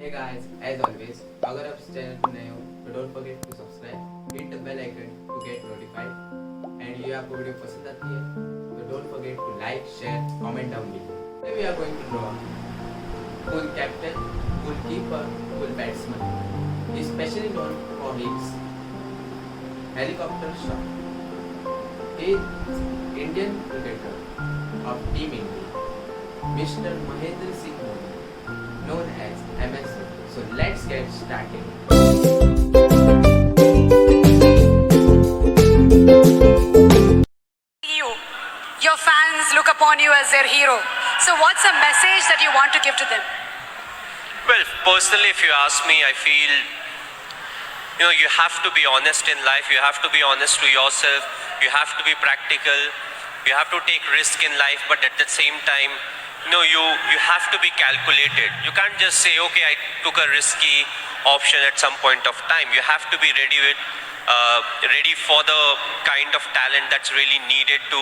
Hey guys, as always, अगर आप इस चैनल पर नए हो तो don't forget to subscribe, hit the bell icon to get notified and ये आपको वीडियो पसंद आती है तो don't forget to like, share, comment down below. Today we are going to draw full captain, full keeper, full batsman. He is specially known for his helicopter shot. He is Indian cricketer of Team India, Mr. Mahendra Singh Dhoni, known as MS. So let's get started. Your fans look upon you as their hero. So what's a message that you want to give to them? Well, personally, if you ask me, I feel, you have to be honest in life. You have to be honest to yourself. You have to be practical. You have to take risk in life, but at the same time, you have to be calculated. You can't just say, okay, I took a risky option at some point of time. You have to be ready for the kind of talent that's really needed to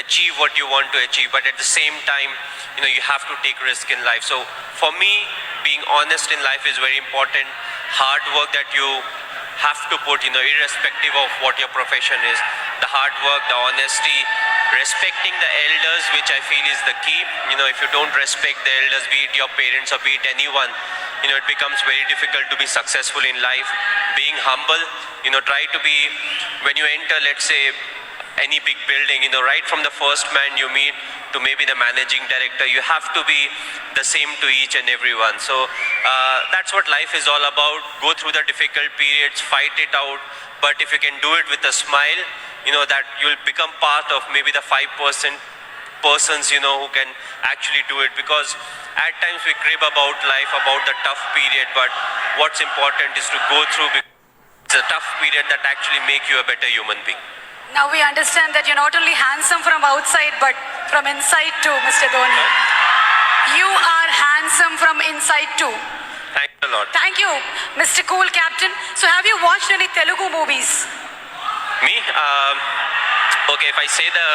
achieve what you want to achieve. But at the same time, you have to take risk in life. So for me, being honest in life is very important. Hard work that you have to put, irrespective of what your profession is. The hard work, the honesty, respecting the elders, which I feel is the key. If you don't respect the elders, be it your parents or be it anyone, it becomes very difficult to be successful in life. Being humble, try to be, when you enter, let's say, any big building, right from the first man you meet to maybe the managing director, you have to be the same to each and everyone. So that's what life is all about. Go through the difficult periods, fight it out, but if you can do it with a smile, that you'll become part of maybe the 5% persons, who can actually do it. Because at times we crib about life, about the tough period, but what's important is to go through it's a tough period that actually make you a better human being. Now we understand that you're not only handsome from outside, but from inside too, Mr. Dhoni. You are handsome from inside too. Thank you a lot. Thank you, Mr. Cool Captain. So have you watched any Telugu movies? Me? Okay, if I say the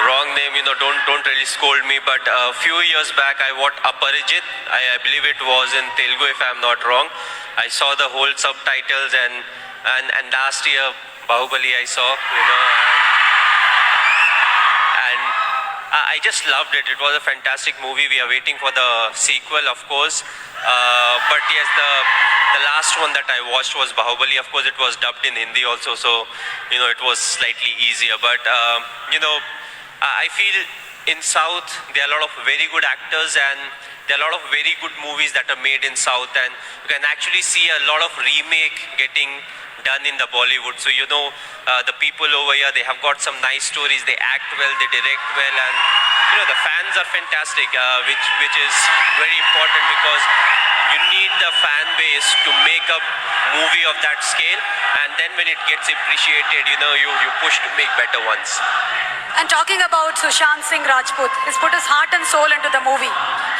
wrong name, don't really scold me. But a few years back, I watched Aparijit. I believe it was in Telugu, if I'm not wrong. I saw the whole subtitles, and last year Bahubali I saw, and I just loved it. It was a fantastic movie. We are waiting for the sequel, of course. But yes, the last one that I watched was Bahubali. Of course, it was dubbed in Hindi also, so it was slightly easier. But I feel in South there are a lot of very good actors, and there are a lot of very good movies that are made in South, and you can actually see a lot of remake getting done in the Bollywood. So the people over here, they have got some nice stories. They act well, they direct well, and the fans are fantastic, which is very important, because you need the fan base to make a movie of that scale, and then when it gets appreciated, you push to make better ones. And talking about Sushant Singh Rajput, he's put his heart and soul into the movie.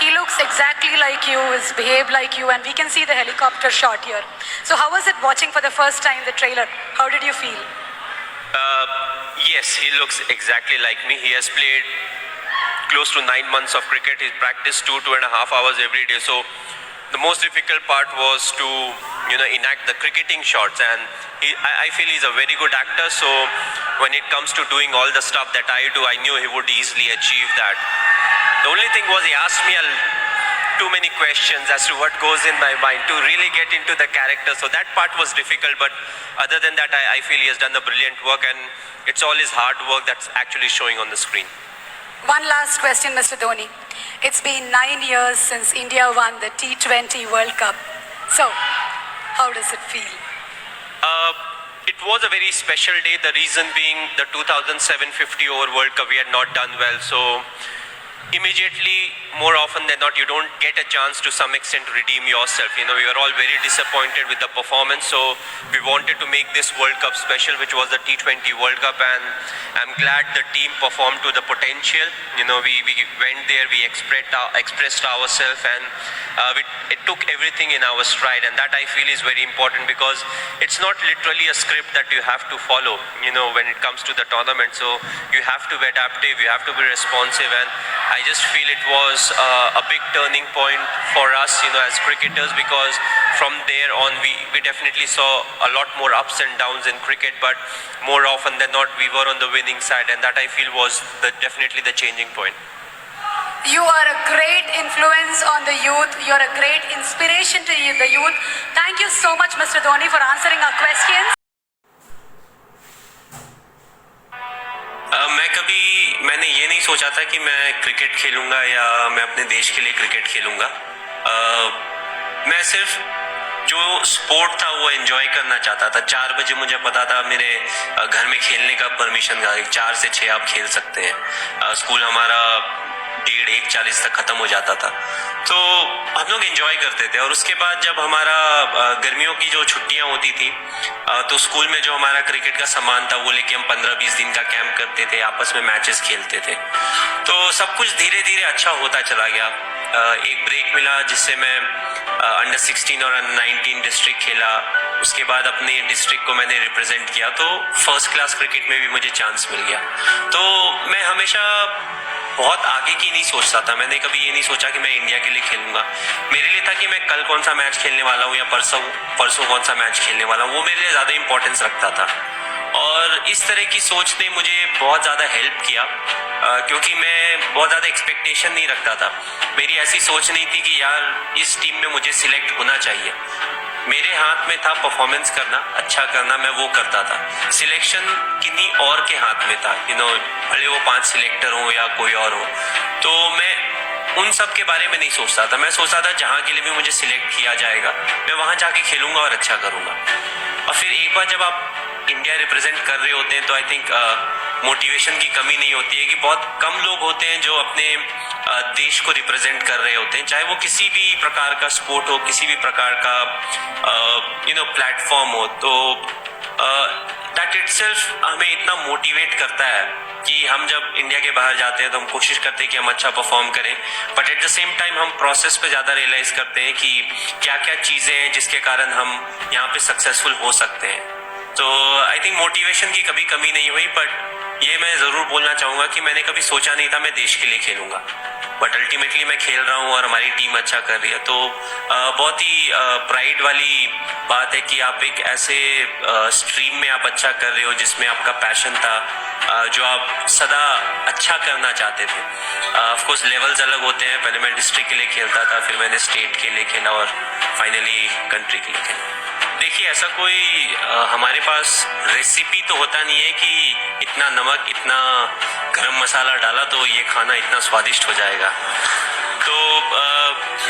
He looks exactly like you, he's behaved like you, and we can see the helicopter shot here. So how was it watching for the first time the trailer? How did you feel? Yes, he looks exactly like me. He has played close to 9 months of cricket. He's practiced 2.5 hours every day. So the most difficult part was to enact the cricketing shots, and I feel he's a very good actor. So when it comes to doing all the stuff that I do, I knew he would easily achieve that. The only thing was, he asked me too many questions as to what goes in my mind to really get into the character. So that part was difficult, but other than that, I feel he has done a brilliant work, and it's all his hard work that's actually showing on the screen. One last question, Mr. Dhoni. It's been 9 years since India won the T20 World Cup. So, how does it feel? It was a very special day. The reason being, the 2007 50 over World Cup, we had not done well. So immediately, more often than not, you don't get a chance to some extent redeem yourself. We were all very disappointed with the performance, so we wanted to make this World Cup special, which was the T20 World Cup, and I'm glad the team performed to the potential. We went there, we expressed ourselves, and it took everything in our stride, and that I feel is very important, because it's not literally a script that you have to follow, when it comes to the tournament. So you have to be adaptive, you have to be responsive, and I just feel it was a big turning point for us, as cricketers, because from there on we definitely saw a lot more ups and downs in cricket, but more often than not we were on the winning side, and that I feel was definitely the changing point. You are a great influence on the youth. You are a great inspiration to the youth. Thank you so much, Mr. Dhoni, for answering our questions. मैंने ये नहीं सोचा था कि मैं cricket खेलूंगा या मैं अपने देश के लिए क्रिकेट खेलूंगा। मैं सिर्फ जो स्पोर्ट था वो एंजॉय करना चाहता था। 4 बजे मुझे पता था मेरे घर में खेलने का परमिशन था, 4 से 6 आप खेल सकते हैं। स्कूल हमारा 1:30-1:40 तक खत्म हो जाता था, तो हम लोग एंजॉय करते थे। और उसके बाद जब हमारा गर्मियों की जो छुट्टियां होती थी, तो स्कूल में जो हमारा क्रिकेट का सामान था वो लेके हम 15-20 दिन का कैंप करते थे, आपस में मैचेस खेलते थे। तो सब कुछ धीरे धीरे अच्छा होता चला गया। एक ब्रेक मिला जिससे मैं अंडर 16 और अंडर 19 डिस्ट्रिक्ट खेला। उसके बाद अपने डिस्ट्रिक्ट को मैंने रिप्रेजेंट किया, तो फर्स्ट क्लास क्रिकेट में भी मुझे चांस मिल गया। तो मैं हमेशा बहुत आगे की नहीं सोचता था। मैंने कभी ये नहीं सोचा कि मैं इंडिया के लिए खेलूंगा। मेरे लिए था कि मैं कल कौन सा मैच खेलने वाला हूँ या परसों कौन सा मैच खेलने वाला हूँ, वो मेरे लिए ज्यादा इंपॉर्टेंस रखता था। और इस तरह की सोच ने मुझे बहुत ज्यादा हेल्प किया, क्योंकि मैं बहुत ज्यादा एक्सपेक्टेशन नहीं रखता था। मेरी ऐसी सोच नहीं थी कि यार इस टीम में मुझे सिलेक्ट होना चाहिए। मेरे हाथ में था परफॉर्मेंस करना, अच्छा करना, मैं वो करता था। सिलेक्शन किन्हीं और के हाथ में था, भले वो 5 सिलेक्टर हो या कोई और हो। तो मैं उन सब के बारे में नहीं सोचता था। मैं सोचता था जहां के लिए भी मुझे सिलेक्ट किया जाएगा मैं वहां जाके खेलूंगा और अच्छा करूंगा। और फिर एक बार जब आप इंडिया रिप्रेजेंट कर रहे होते हैं तो आई थिंक मोटिवेशन की कमी नहीं होती है, कि बहुत कम लोग होते हैं जो अपने देश को रिप्रेजेंट कर रहे होते हैं, चाहे वो किसी भी प्रकार का स्पोर्ट हो, किसी भी प्रकार का प्लेटफॉर्म हो। तो दैट इटसेल्फ हमें इतना मोटिवेट करता है कि हम जब इंडिया के बाहर जाते हैं तो हम कोशिश करते हैं कि हम अच्छा परफॉर्म करें, but at the same time हम प्रोसेस पे ज्यादा रियलाइज करते हैं कि क्या क्या चीजें हैं जिसके कारण हम यहाँ पे सक्सेसफुल हो सकते हैं। तो आई थिंक मोटिवेशन की कभी कमी नहीं हुई, बट ये मैं जरूर बोलना चाहूंगा कि मैंने कभी सोचा नहीं था मैं देश के लिए खेलूंगा, बट अल्टीमेटली मैं खेल रहा हूँ और हमारी टीम अच्छा कर रही है। तो बहुत ही प्राइड वाली बात है कि आप एक ऐसे स्ट्रीम में आप अच्छा कर रहे हो जिसमें आपका पैशन था, जो आप सदा अच्छा करना चाहते थे। ऑफ कोर्स लेवल्स अलग होते हैं, पहले मैं डिस्ट्रिक्ट के लिए खेलता था, फिर मैंने स्टेट के लिए खेला और फाइनली कंट्री के लिए खेला। देखिए ऐसा कोई हमारे पास रेसिपी तो होता नहीं है कि इतना नमक, इतना गरम मसाला डाला तो ये खाना इतना स्वादिष्ट हो जाएगा। तो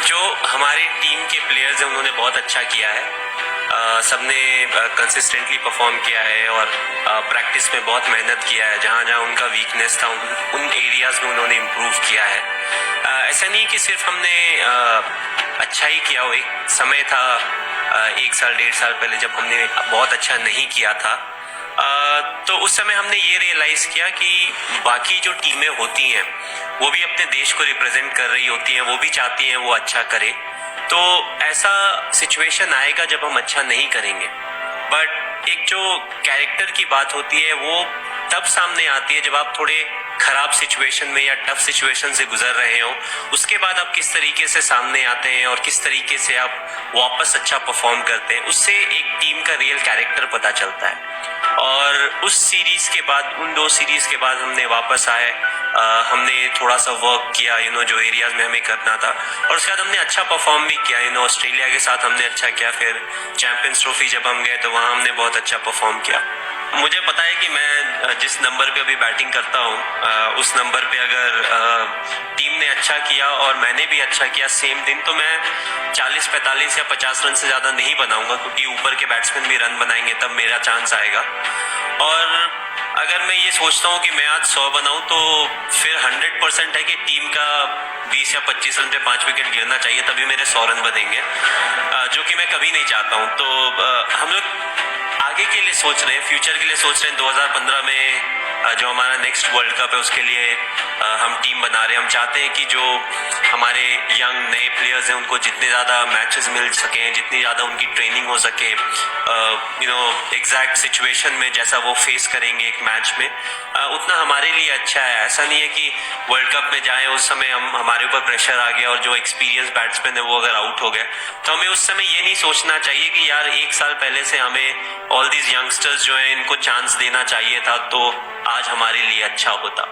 जो हमारी टीम के प्लेयर्स हैं उन्होंने बहुत अच्छा किया है। सबने कंसिस्टेंटली परफॉर्म किया है और प्रैक्टिस में बहुत मेहनत किया है। जहाँ जहाँ उनका वीकनेस था उन एरियाज में उन्होंने इम्प्रूव किया है। ऐसा नहीं कि सिर्फ हमने अच्छा ही किया हो। एक समय था 1 साल 1.5 साल पहले जब हमने बहुत अच्छा नहीं किया था, तो उस समय हमने ये रियलाइज किया कि बाकी जो टीमें होती हैं वो भी अपने देश को रिप्रेजेंट कर रही होती हैं, वो भी चाहती हैं वो अच्छा करे। तो ऐसा सिचुएशन आएगा जब हम अच्छा नहीं करेंगे, बट एक जो कैरेक्टर की बात होती है वो तब सामने आती है जब आप थोड़े खराब सिचुएशन में या टफ सिचुएशन से गुजर रहे हो। उसके बाद आप किस तरीके से सामने आते हैं और किस तरीके से आप वापस अच्छा परफॉर्म करते हैं, उससे एक टीम का रियल कैरेक्टर पता चलता है। और उस सीरीज के बाद, उन 2 सीरीज के बाद हमने वापस आए, हमने थोड़ा सा वर्क किया जो एरियाज में हमें करना था, और उसके बाद हमने अच्छा परफॉर्म भी किया। ऑस्ट्रेलिया के साथ हमने अच्छा किया, फिर चैंपियंस ट्रॉफी जब हम गए तो वहाँ हमने बहुत अच्छा परफॉर्म किया। मुझे पता है कि मैं जिस नंबर पे अभी बैटिंग करता हूँ उस नंबर पे अगर टीम ने अच्छा किया और मैंने भी अच्छा किया सेम दिन, तो मैं 40, 45 या 50 रन से ज्यादा नहीं बनाऊंगा, क्योंकि ऊपर के बैट्समैन भी रन बनाएंगे तब मेरा चांस आएगा। और अगर मैं ये सोचता हूँ कि मैं आज 100 बनाऊं तो फिर 100% है कि टीम का 20 या 25 रन पे 5 विकेट गिरना चाहिए, तभी मेरे 100 रन बनेंगे, जो कि मैं कभी नहीं चाहता हूँ। तो हम लोग आगे के लिए सोच रहे हैं, फ्यूचर के लिए सोच रहे हैं। 2015 में जो हमारा नेक्स्ट वर्ल्ड कप है उसके लिए हम टीम बना रहे हैं। हम चाहते हैं कि जो हमारे यंग नए प्लेयर्स हैं उनको जितने ज़्यादा मैचेस मिल सकें, जितनी ज़्यादा उनकी ट्रेनिंग हो सके, एग्जैक्ट सिचुएशन में जैसा वो फेस करेंगे एक मैच में, उतना हमारे लिए अच्छा है। ऐसा नहीं है कि वर्ल्ड कप में जाएं उस समय हमारे ऊपर प्रेशर आ गया और जो एक्सपीरियंस बैट्समैन है वो अगर आउट हो गए तो हमें उस समय ये नहीं सोचना चाहिए कि यार एक साल पहले से हमें ऑल दीज यंगस्टर्स जो हैं इनको चांस देना चाहिए था तो आज हमारे लिए अच्छा होता।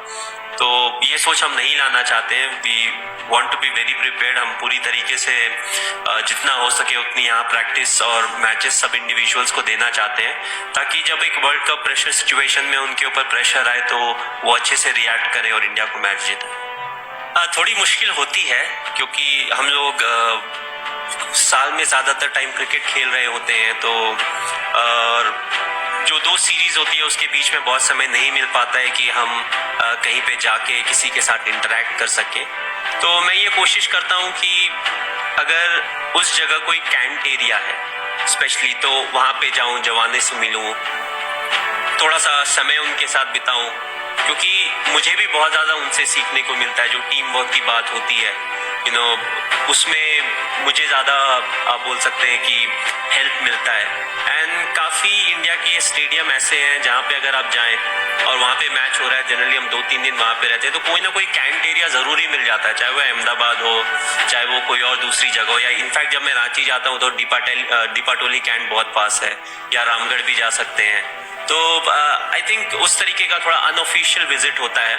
तो ये सोच हम नहीं लाना चाहते हैं। We want to be very prepared. हम पूरी तरीके से जितना हो सके उतनी यहाँ प्रैक्टिस और मैचेस सब इंडिविजुअल्स को देना चाहते हैं ताकि जब एक वर्ल्ड कप प्रेशर सिचुएशन में उनके ऊपर प्रेशर आए तो वो अच्छे से रिएक्ट करें और इंडिया को मैच जीतें। थोड़ी मुश्किल होती है क्योंकि हम लोग साल में ज़्यादातर टाइम क्रिकेट खेल रहे होते हैं, तो जो 2 सीरीज होती है उसके बीच में बहुत समय नहीं मिल पाता है कि हम कहीं पे जाके किसी के साथ इंटरेक्ट कर सकें। तो मैं ये कोशिश करता हूँ कि अगर उस जगह कोई कैंट एरिया है स्पेशली तो वहाँ पे जाऊँ, जवानों से मिलूँ, थोड़ा सा समय उनके साथ बिताऊँ, क्योंकि मुझे भी बहुत ज़्यादा उनसे सीखने को मिलता है। जो टीम वर्क की बात होती है उसमें मुझे ज़्यादा आप बोल सकते हैं कि हेल्प मिलता है। एंड काफ़ी इंडिया के स्टेडियम ऐसे हैं जहाँ पे अगर आप जाएं और वहाँ पे मैच हो रहा है, जनरली हम 2-3 दिन वहाँ पे रहते हैं, तो कोई ना कोई कैंट एरिया ज़रूरी मिल जाता है, चाहे वो अहमदाबाद हो, चाहे वो कोई और दूसरी जगह हो, या इनफैक्ट जब मैं रांची जाता हूँ तो दीपाटोली कैंट बहुत पास है, या रामगढ़ भी जा सकते हैं। तो आई थिंक उस तरीके का थोड़ा अनऑफिशियल विजिट होता है।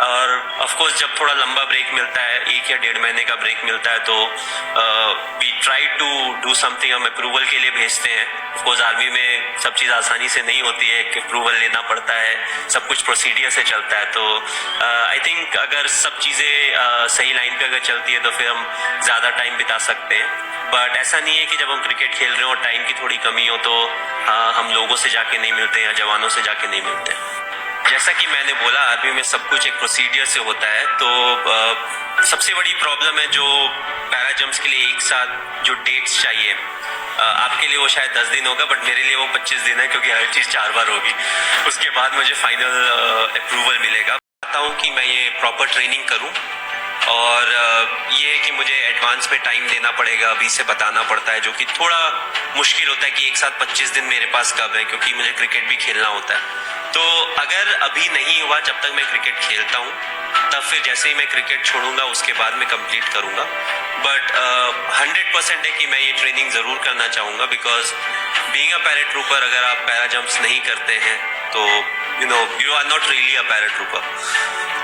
और ऑफ कोर्स जब थोड़ा लंबा ब्रेक मिलता है, 1 या 1.5 महीने का ब्रेक मिलता है, तो we try to do something. हम अप्रूवल के लिए भेजते हैं। ऑफ कोर्स आर्मी में सब चीज़ आसानी से नहीं होती है कि अप्रूवल लेना पड़ता है, सब कुछ प्रोसीडियर से चलता है। तो आई थिंक अगर सब चीज़ें सही लाइन पे अगर चलती है तो फिर हम ज़्यादा टाइम बिता सकते हैं। बट ऐसा नहीं है कि जब हम क्रिकेट खेल रहे हो और टाइम की थोड़ी कमी हो तो हम लोगों से जाके नहीं मिलते या जवानों से जाके नहीं मिलते। जैसा कि मैंने बोला, आर्मी में सब कुछ एक प्रोसीडियर से होता है। तो सबसे बड़ी प्रॉब्लम है जो पैरा जंप्स के लिए एक साथ जो डेट्स चाहिए, आपके लिए वो शायद 10 दिन होगा, बट मेरे लिए वो 25 दिन है, क्योंकि हर चीज़ 4 बार होगी। उसके बाद मुझे फाइनल अप्रूवल मिलेगा। चाहता हूँ कि मैं ये प्रॉपर ट्रेनिंग करूँ, और ये है कि मुझे एडवांस में टाइम देना पड़ेगा, अभी से बताना पड़ता है, जो कि थोड़ा मुश्किल होता है कि एक साथ 25 दिन मेरे पास कब है, क्योंकि मुझे क्रिकेट भी खेलना होता है। तो अगर अभी नहीं हुआ, जब तक मैं क्रिकेट खेलता हूँ, तब फिर जैसे ही मैं क्रिकेट छोड़ूंगा उसके बाद मैं कंप्लीट करूंगा। बट 100% है कि मैं ये ट्रेनिंग ज़रूर करना चाहूँगा, बिकॉज बीइंग अ पैराट्रूपर, अगर आप पैरा जंप्स नहीं करते हैं तो you are not really a paratrooper.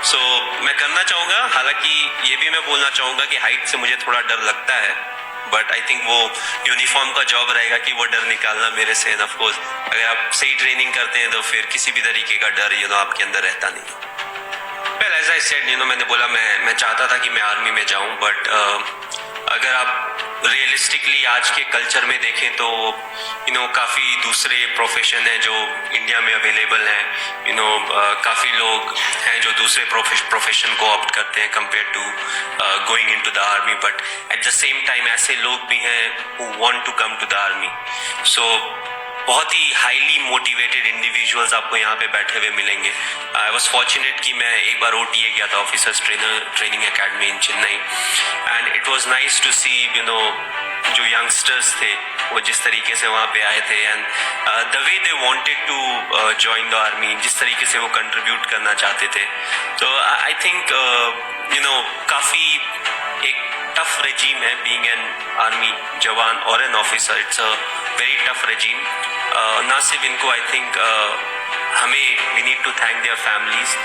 So मैं करना चाहूँगा। हालांकि ये भी मैं बोलना चाहूँगा कि हाइट से मुझे थोड़ा डर लगता है, बट आई थिंक वो यूनिफॉर्म का जॉब रहेगा कि वो डर निकालना मेरे से। ऑफ कोर्स अगर आप सही ट्रेनिंग करते हैं तो फिर किसी भी तरीके का डर आपके अंदर रहता नहीं। वेल एज आई सेड, मैंने बोला मैं चाहता था कि मैं आर्मी में जाऊं, बट अगर आप रियलिस्टिकली आज के कल्चर में देखें तो काफ़ी दूसरे प्रोफेशन हैं जो इंडिया में अवेलेबल हैं। काफ़ी लोग हैं जो दूसरे प्रोफेशन को ऑप्ट करते हैं compare to going into the army, but at the same time ऐसे लोग भी हैं who want to come to the army. So बहुत ही हाईली मोटिवेटेड इंडिविजुअल्स आपको यहाँ पे बैठे हुए मिलेंगे। आई वॉज फॉर्चुनेट कि मैं एक बार OTA गया था, officers training academy in Chennai, and it was nice to see जो यंगस्टर्स थे वो जिस तरीके से वहाँ पे आए थे, and the way they wanted to join the army, जिस तरीके से वो कंट्रीब्यूट करना चाहते थे। तो आई थिंक काफ़ी एक टफ रेजीम है बीइंग एन आर्मी जवान और an officer. It's a very tough regime. ना सिर्फ इनको, आई थिंक हमें we need to thank their families,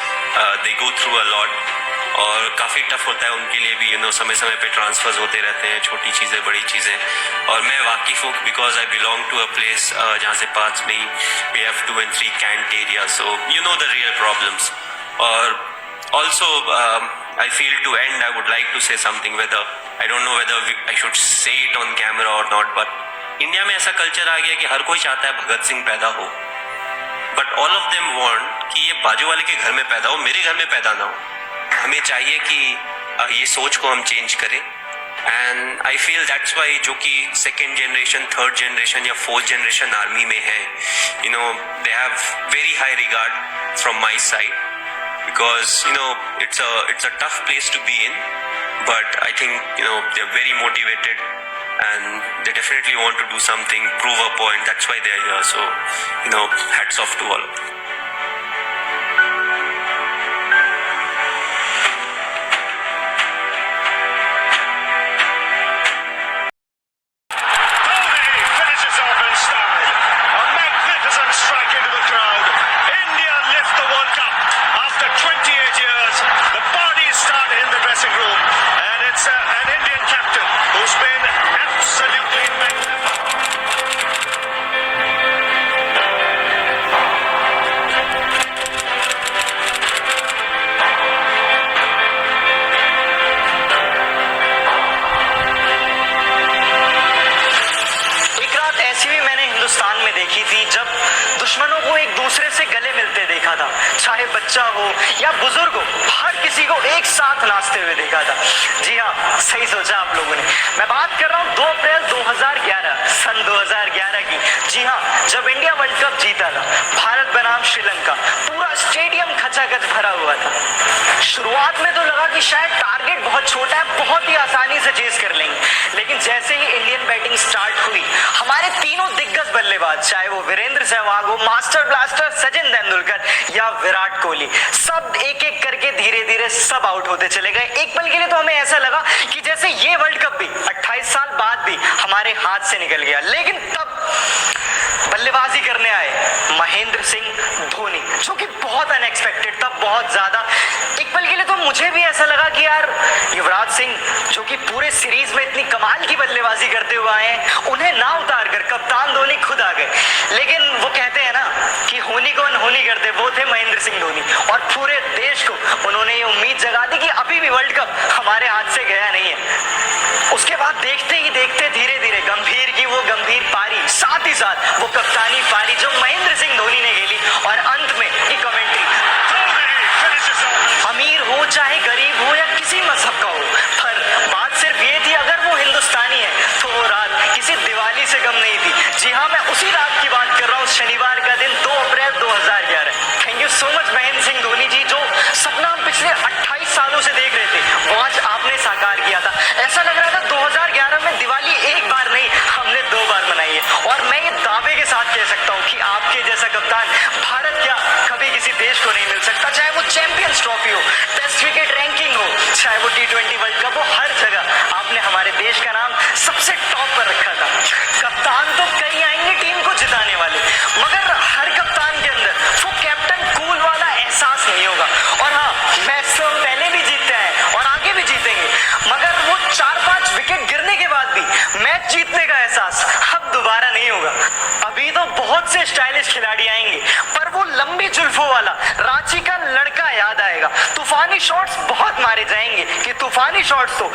they go through a lot, और काफ़ी टफ होता है उनके लिए भी। समय समय पे ट्रांसफर्स होते रहते हैं, छोटी चीज़ें बड़ी चीज़ें, और मैं वाकिफ हूँ because I belong to a place जहाँ से पास में we have 2 and 3 cantt area, so the real problems. और also I feel to end I would like to say something, whether I don't know whether I should say it on camera or not, but India में ऐसा culture आ गया कि हर कोई चाहता है भगत सिंह पैदा हो, but all of them want कि ये बाजू वाले के घर में पैदा हो, मेरे घर में पैदा ना हो। हमें चाहिए कि ये सोच को हम चेंज करें, and I feel that's why जो कि सेकेंड जनरेशन, थर्ड जनरेशन या फोर्थ जनरेशन आर्मी में है, you know, they have very high regard from my side, because you know it's a tough place to be in, but I think, you know, they're very motivated and they definitely want to do something, prove a point. That's why they're here. So, you know, hats off to all of them. Dhoni finishes off in style. A magnificent strike into the crowd. India lift the World Cup after 28 years. The parties start in the dressing room, and it's an Indian captain who's been absolutely magnificent. एक रात ऐसी भी मैंने हिंदुस्तान में देखी थी जब दुश्मनों को एक दूसरे से गले मिलते देखा था, चाहे बच्चा हो या बुजुर्ग हो, हर किसी को एक साथ नाचते हुए देखा था। जी हाँ, सही सोचा आप लोगों ने। मैं बात कर रहा हूँ 2 अप्रैल 2011 सन 2011 की। जी हाँ, जब इंडिया वर्ल्ड कप जीता था भारत बनाम श्रीलंका, पूरा स्टेडियम खचाखच भरा हुआ था। शुरुआत में तो लगा कि शायद टारगेट बहुत छोटा है, बहुत ही आसानी से चेस कर लेंगे, लेकिन जैसे ही इंडियन बैटिंग स्टार्ट हुई, हमारे तीनों दिग्गज बल्लेबाज, चाहे वो वीरेंद्र सहवाग हो, मास्टर ब्लास्टर सचिन तेंदुलकर या विराट कोहली, सब एक एक करके धीरे धीरे सब आउट होते चले गए। एक पल के लिए तो हमें ऐसा लगा कि जैसे ये वर्ल्ड कप भी 28 साल बाद भी हमारे हाथ से निकल गया। लेकिन तब बल्लेबाजी करने आए महेंद्र सिंह धोनी, जो कि बहुत अनएक्सपेक्टेड था, बहुत ज्यादा। एक पल के लिए तो मुझे भी ऐसा लगा कि यार युवराज सिंह, जो कि पूरे सीरीज में इतनी कमाल की बल्लेबाजी करते हुए आए हैं, उन्हें ना उतार कर कप्तान धोनी खुद आ गए। लेकिन वो कहते हैं ना कि होनी को अनहोनी करते, वो थे महेंद्र सिंह धोनी, और पूरे देश को उन्होंने ये उम्मीद जगा दी कि अभी भी वर्ल्ड कप हमारे हाथ से गया नहीं है। उसके बाद देखते ही देखते धीरे धीरे गंभीर की वो गंभीर पारी, साथ ही साथ वो कप्तानी पारी जो महेंद्र सिंह धोनी ने खेली, और अंत में ये कमेंट्री। अमीर हो चाहे गरीब हो या किसी मजहब का हो, पर बात सिर्फ ये थी, अगर वो हिंदुस्तानी है तो वो रात किसी दिवाली से कम नहीं थी। जी हाँ, मैं उसी रात की बात कर रहा हूँ, शनिवार का दिन 2 April 2011। Thank you so much Mahendra Singh Dhoni ji, जो सपना हम पिछले 28 सालों से देख रहे थे, वो आज आपने साकार किया था। ऐसा लग रहा था 2011 में दिवाली एक बार नहीं, हमने 2 बार मनाई है। और मैं ये दावे के साथ कह सकता हूँ कि आपके जैसा कप्तान भारत क्या कभी किसी देश को नहीं मिल सकता, चाहे वो चैंपियंस ट्रॉफी हो, टेस्ट विकेट रैंकिंग हो, चाहे वो T20 वर्ल्ड कप हो, हर जगह आपने हमारे देश का नाम सबसे टॉप पर रखा था। कप्तान तो कई आएंगे टीम को जिताने वाले, मगर हर कप्तान के अंदर वो कैप्टन कूल वाला एहसास नहीं होगा। और हाँ, मैच तो हम पहले भी जीतते हैं और आगे भी जीतेंगे, मगर वो 4-5 विकेट गिरने के बाद भी मैच जीतने का एहसास अब दोबारा नहीं होगा। अभी तो बहुत से स्टाइलिश खिलाड़ी आएंगे, पर वो लंबी जुल्फों वाला रांची का लड़का याद आएगा। तूफानी शॉट्स बहुत मारे जाएंगे कि तूफानी शॉट्स तो